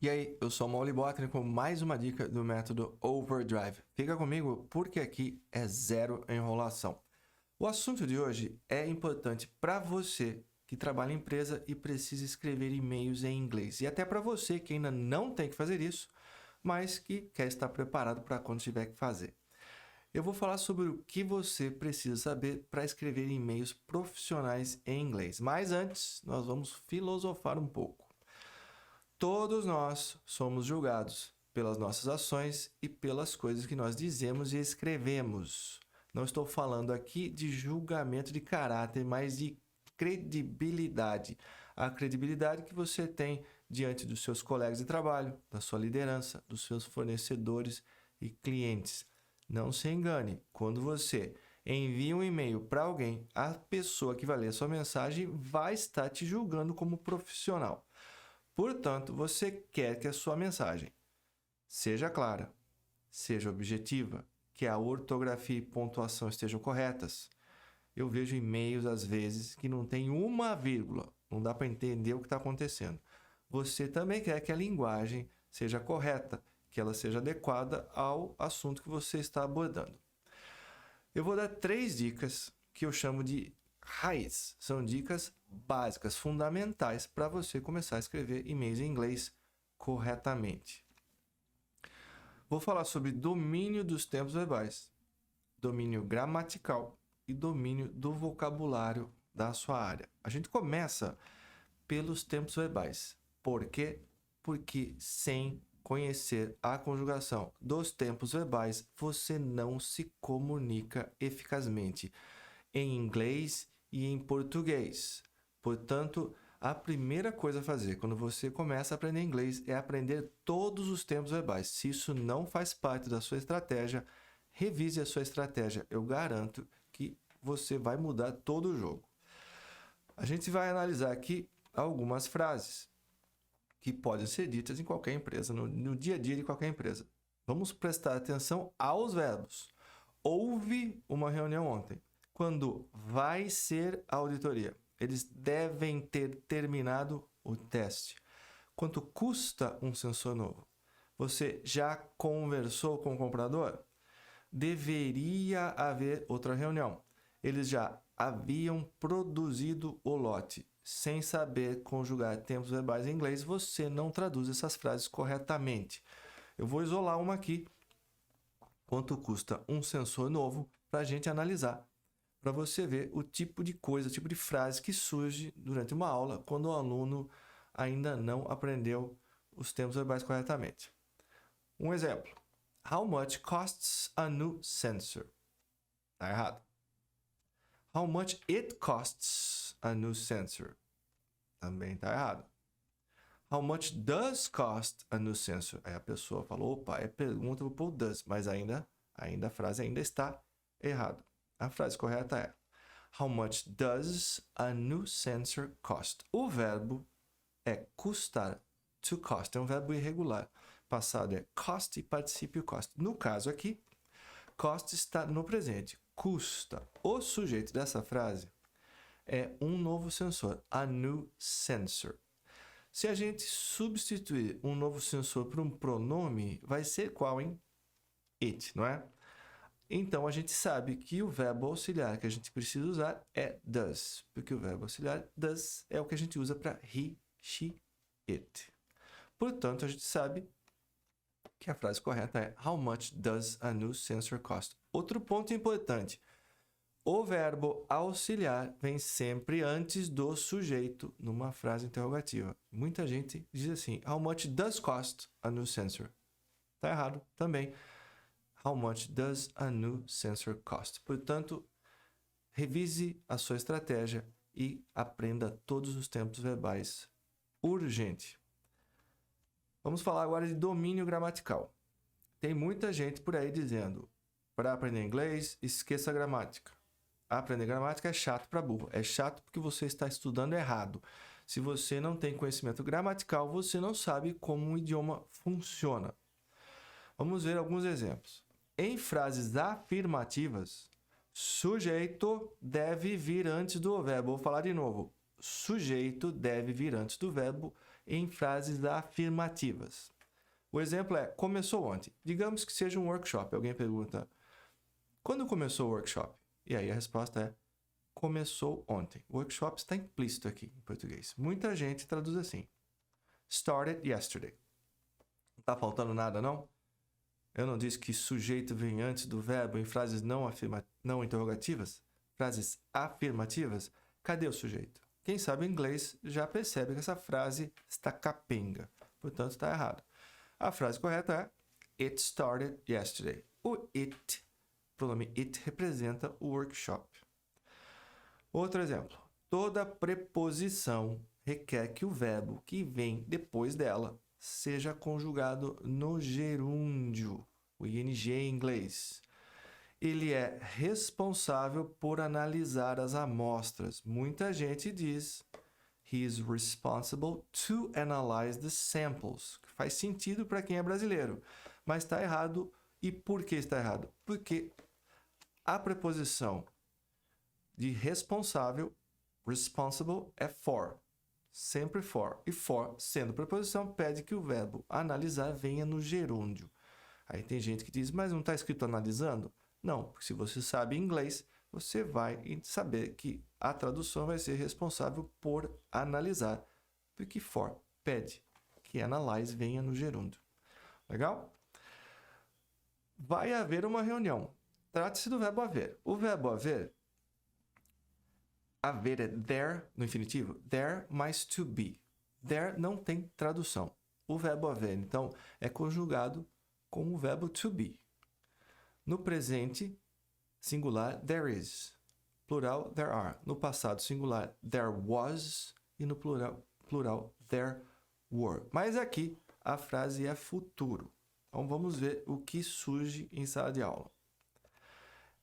E aí, eu sou o Mauli Botany com mais uma dica do método Overdrive. Fica comigo porque aqui é zero enrolação. O assunto de hoje é importante para você que trabalha em empresa e precisa escrever e-mails em inglês. E até para você que ainda não tem que fazer isso, mas que quer estar preparado para quando tiver que fazer. Eu vou falar sobre o que você precisa saber para escrever e-mails profissionais em inglês. Mas antes, nós vamos filosofar um pouco. Todos nós somos julgados pelas nossas ações e pelas coisas que nós dizemos e escrevemos. Não estou falando aqui de julgamento de caráter, mas de credibilidade. A credibilidade que você tem diante dos seus colegas de trabalho, da sua liderança, dos seus fornecedores e clientes. Não se engane, quando você envia um e-mail para alguém, a pessoa que vai ler a sua mensagem vai estar te julgando como profissional. Portanto, você quer que a sua mensagem seja clara, seja objetiva, que a ortografia e pontuação estejam corretas. Eu vejo e-mails, às vezes, que não tem uma vírgula, não dá para entender o que está acontecendo. Você também quer que a linguagem seja correta, que ela seja adequada ao assunto que você está abordando. Eu vou dar 3 dicas que eu chamo de raiz. São dicas básicas, fundamentais para você começar a escrever e-mails em inglês corretamente. Vou falar sobre domínio dos tempos verbais, domínio gramatical e domínio do vocabulário da sua área. A gente começa pelos tempos verbais. Por quê? Porque sem conhecer a conjugação dos tempos verbais, você não se comunica eficazmente em inglês e em português. Portanto, a primeira coisa a fazer quando você começa a aprender inglês é aprender todos os tempos verbais. Se isso não faz parte da sua estratégia, revise a sua estratégia. Eu garanto que você vai mudar todo o jogo. A gente vai analisar aqui algumas frases que podem ser ditas em qualquer empresa, no dia a dia de qualquer empresa. Vamos prestar atenção aos verbos. Houve uma reunião ontem. Quando vai ser a auditoria? Eles devem ter terminado o teste. Quanto custa um sensor novo? Você já conversou com o comprador? Deveria haver outra reunião. Eles já haviam produzido o lote. Sem saber conjugar tempos verbais em inglês, você não traduz essas frases corretamente. Eu vou isolar uma aqui. Quanto custa um sensor novo para a gente analisar? Para você ver o tipo de coisa, o tipo de frase que surge durante uma aula quando o aluno ainda não aprendeu os tempos verbais corretamente. Um exemplo. How much costs a new sensor? Está errado. How much it costs a new sensor? Também está errado. How much does cost a new sensor? Aí a pessoa falou, opa, é pergunta, vou pôr does, mas ainda a frase ainda está errada. A frase correta é How much does a new sensor cost? O verbo é custar. To cost é um verbo irregular. Passado é cost e particípio cost. No caso aqui, cost está no presente. Custa. O sujeito dessa frase é um novo sensor. A new sensor. Se a gente substituir um novo sensor por um pronome, vai ser qual, hein? It, não é? Então, a gente sabe que o verbo auxiliar que a gente precisa usar é does, porque o verbo auxiliar does é o que a gente usa para he, she, it. Portanto, a gente sabe que a frase correta é How much does a new sensor cost? Outro ponto importante. O verbo auxiliar vem sempre antes do sujeito numa frase interrogativa. Muita gente diz assim, How much does cost a new sensor? Está errado também. How much does a new sensor cost? Portanto, revise a sua estratégia e aprenda todos os tempos verbais. Urgente. Vamos falar agora de domínio gramatical. Tem muita gente por aí dizendo, para aprender inglês, esqueça a gramática. Aprender gramática é chato para burro. É chato porque você está estudando errado. Se você não tem conhecimento gramatical, você não sabe como um idioma funciona. Vamos ver alguns exemplos. Em frases afirmativas, sujeito deve vir antes do verbo. Vou falar de novo. Sujeito deve vir antes do verbo em frases afirmativas. O exemplo é, começou ontem. Digamos que seja um workshop. Alguém pergunta, quando começou o workshop? E aí a resposta é, começou ontem. O workshop está implícito aqui em português. Muita gente traduz assim. Started yesterday. Não está faltando nada, não? Eu não disse que sujeito vem antes do verbo em frases não interrogativas? Frases afirmativas? Cadê o sujeito? Quem sabe inglês já percebe que essa frase está capenga. Portanto, está errado. A frase correta é It started yesterday. O it, o pronome it, representa o workshop. Outro exemplo. Toda preposição requer que o verbo que vem depois dela seja conjugado no gerúndio, o ing em inglês. Ele é responsável por analisar as amostras. Muita gente diz he is responsible to analyze the samples, que faz sentido para quem é brasileiro, mas está errado. E por que está errado? Porque a preposição de responsável, responsible, é for. Sempre for. E for, sendo preposição, pede que o verbo analisar venha no gerúndio. Aí tem gente que diz, mas não está escrito analisando? Não, porque se você sabe inglês, você vai saber que a tradução vai ser responsável por analisar, porque for pede que analyze venha no gerúndio. Legal? Vai haver uma reunião. Trata-se do verbo haver. O verbo haver é there no infinitivo, there mais to be. There não tem tradução. O verbo haver, então, é conjugado com o verbo to be. No presente singular, there is. Plural, there are. No passado singular, there was. E no plural, there were. Mas aqui a frase é futuro. Então vamos ver o que surge em sala de aula.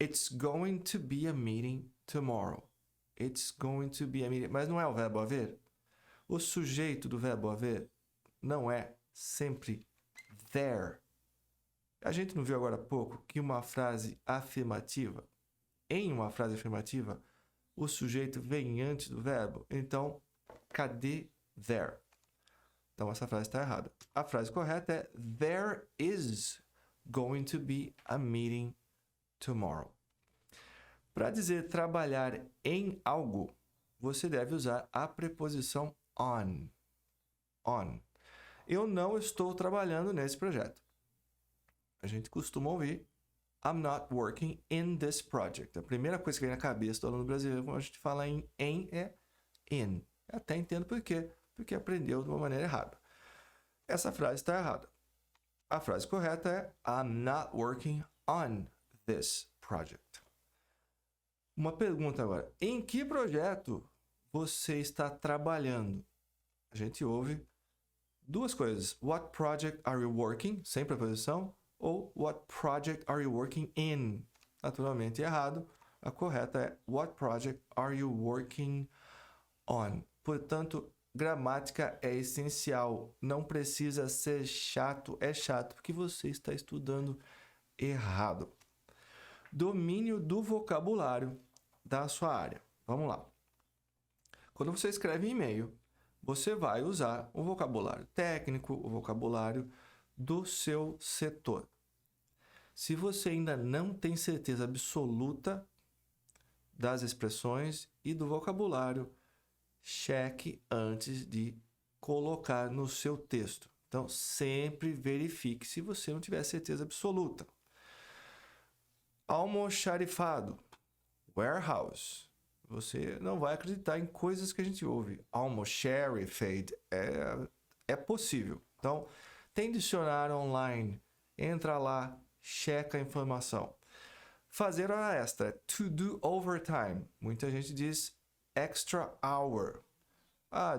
It's going to be a meeting tomorrow. It's going to be a meeting. Mas não é o verbo haver? O sujeito do verbo haver não é sempre there. A gente não viu agora há pouco que uma frase afirmativa, em uma frase afirmativa, o sujeito vem antes do verbo? Então, cadê there? Então, essa frase está errada. A frase correta é There is going to be a meeting tomorrow. Para dizer trabalhar em algo, você deve usar a preposição on. On. Eu não estou trabalhando nesse projeto. A gente costuma ouvir I'm not working in this project. A primeira coisa que vem na cabeça do aluno brasileiro quando a gente fala em é in. Eu até entendo por quê. Porque aprendeu de uma maneira errada. Essa frase está errada. A frase correta é I'm not working on this project. Uma pergunta agora. Em que projeto você está trabalhando? A gente ouve duas coisas. What project are you working? Sem preposição. Ou what project are you working in? Naturalmente errado. A correta é what project are you working on? Portanto, gramática é essencial. Não precisa ser chato. É chato porque você está estudando errado. Domínio do vocabulário da sua área. Vamos lá. Quando você escreve e-mail, você vai usar o vocabulário técnico, o vocabulário do seu setor. Se você ainda não tem certeza absoluta das expressões e do vocabulário, cheque antes de colocar no seu texto. Então, sempre verifique se você não tiver certeza absoluta. Almoxarifado, warehouse. Você não vai acreditar em coisas que a gente ouve. Almoxarifado é possível. Então, tem dicionário online, entra lá, checa a informação. Fazer hora extra, to do overtime. Muita gente diz extra hour.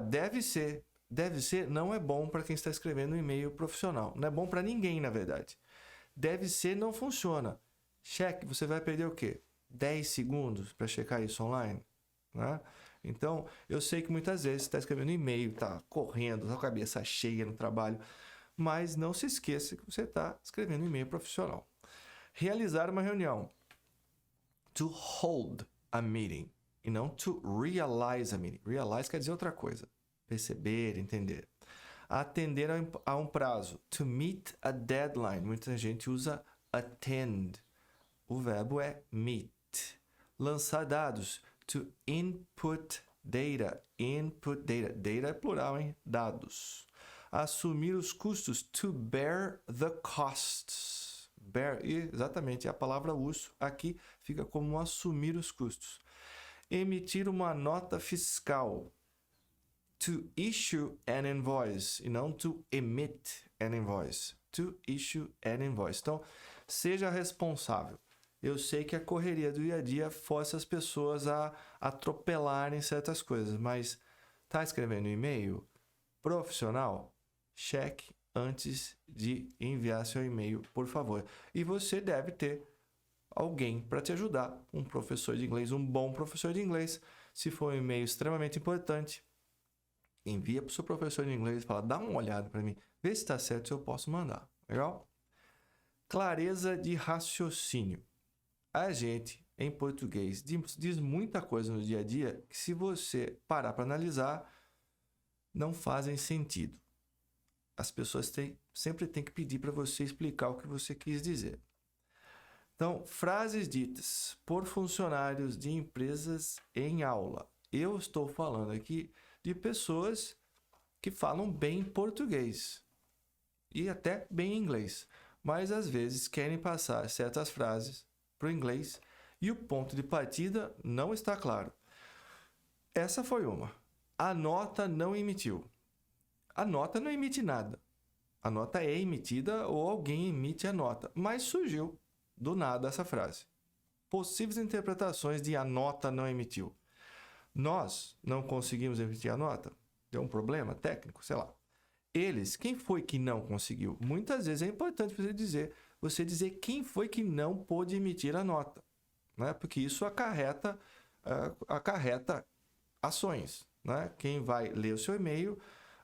Deve ser. Deve ser não é bom para quem está escrevendo um e-mail profissional. Não é bom para ninguém, na verdade. Deve ser não funciona. Cheque, você vai perder o quê? 10 segundos para checar isso online? Né? Então, eu sei que muitas vezes você está escrevendo um e-mail, está correndo, com a cabeça cheia no trabalho, mas não se esqueça que você está escrevendo um e-mail profissional. Realizar uma reunião. To hold a meeting. E não to realize a meeting. Realize quer dizer outra coisa. perceber, entender. Atender a um prazo. To meet a deadline. Muita gente usa attend. O verbo é meet. Lançar dados. To input data. Input data. Data é plural, hein? Dados. Assumir os custos. To bear the costs. Bear, exatamente, a palavra uso aqui fica como assumir os custos. Emitir uma nota fiscal. To issue an invoice, e não to emit an invoice. To issue an invoice. Então, seja responsável. Eu sei que a correria do dia a dia força as pessoas a atropelarem certas coisas, mas está escrevendo e-mail profissional? Cheque antes de enviar seu e-mail, por favor. E você deve ter alguém para te ajudar, um professor de inglês, um bom professor de inglês. Se for um e-mail extremamente importante, envia para o seu professor de inglês e fala, dá uma olhada para mim, vê se está certo, se eu posso mandar. Legal? Clareza de raciocínio. A gente, em português, diz muita coisa no dia a dia que, se você parar para analisar, não fazem sentido. As pessoas sempre têm que pedir para você explicar o que você quis dizer. Então, frases ditas por funcionários de empresas em aula. Eu estou falando aqui de pessoas que falam bem português e até bem inglês, mas às vezes querem passar certas frases para o inglês e o ponto de partida não está claro. Essa foi uma. A nota não emitiu. A nota não emite nada. A nota é emitida ou alguém emite a nota, mas surgiu do nada essa frase. Possíveis interpretações de a nota não emitiu. Nós não conseguimos emitir a nota? Deu um problema técnico? Sei lá. Eles, quem foi que não conseguiu? Muitas vezes é importante você dizer quem foi que não pôde emitir a nota, né? Porque isso acarreta ações, né? Quem vai ler o seu e-mail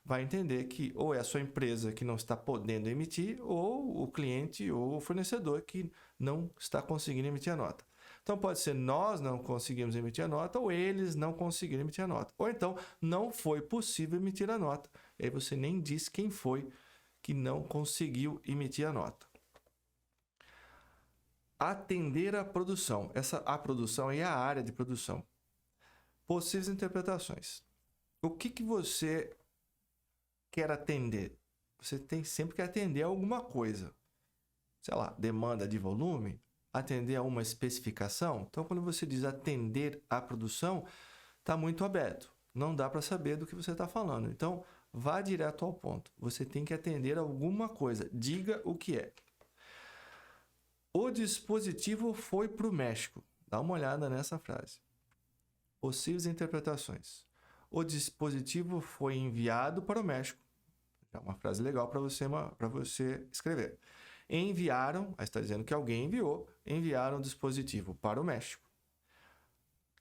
vai entender que ou é a sua empresa que não está podendo emitir, ou o cliente ou o fornecedor que não está conseguindo emitir a nota. Então, pode ser nós não conseguimos emitir a nota, ou eles não conseguiram emitir a nota. Ou então, não foi possível emitir a nota. E aí você nem diz quem foi que não conseguiu emitir a nota. Atender à produção. A produção é a área de produção. Possíveis interpretações. O que você quer atender? Você tem sempre que atender a alguma coisa. Sei lá, demanda de volume, atender a uma especificação. Então, quando você diz atender à produção, está muito aberto. Não dá para saber do que você está falando. Então, vá direto ao ponto. Você tem que atender a alguma coisa. Diga o que é. O dispositivo foi para o México. Dá uma olhada nessa frase. Possíveis interpretações. O dispositivo foi enviado para o México. É uma frase legal para você escrever. Enviaram, aí está dizendo que alguém enviaram o dispositivo para o México.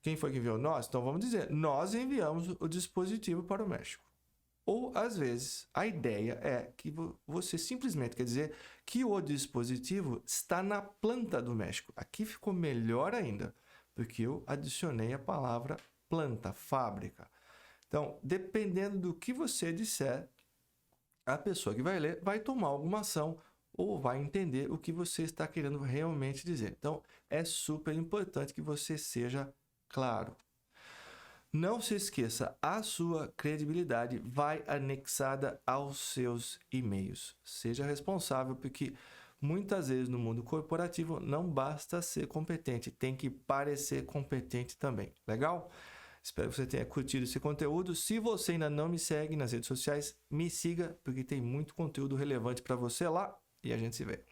Quem foi que enviou? Nós? Então vamos dizer, nós enviamos o dispositivo para o México. Ou, às vezes, a ideia é que você simplesmente quer dizer que o dispositivo está na planta do México. Aqui ficou melhor ainda, porque eu adicionei a palavra planta, fábrica. Então, dependendo do que você disser, a pessoa que vai ler vai tomar alguma ação ou vai entender o que você está querendo realmente dizer. Então, é super importante que você seja claro. Não se esqueça, a sua credibilidade vai anexada aos seus e-mails. Seja responsável, porque muitas vezes no mundo corporativo não basta ser competente, tem que parecer competente também. Legal? Espero que você tenha curtido esse conteúdo. Se você ainda não me segue nas redes sociais, me siga, porque tem muito conteúdo relevante para você lá e a gente se vê.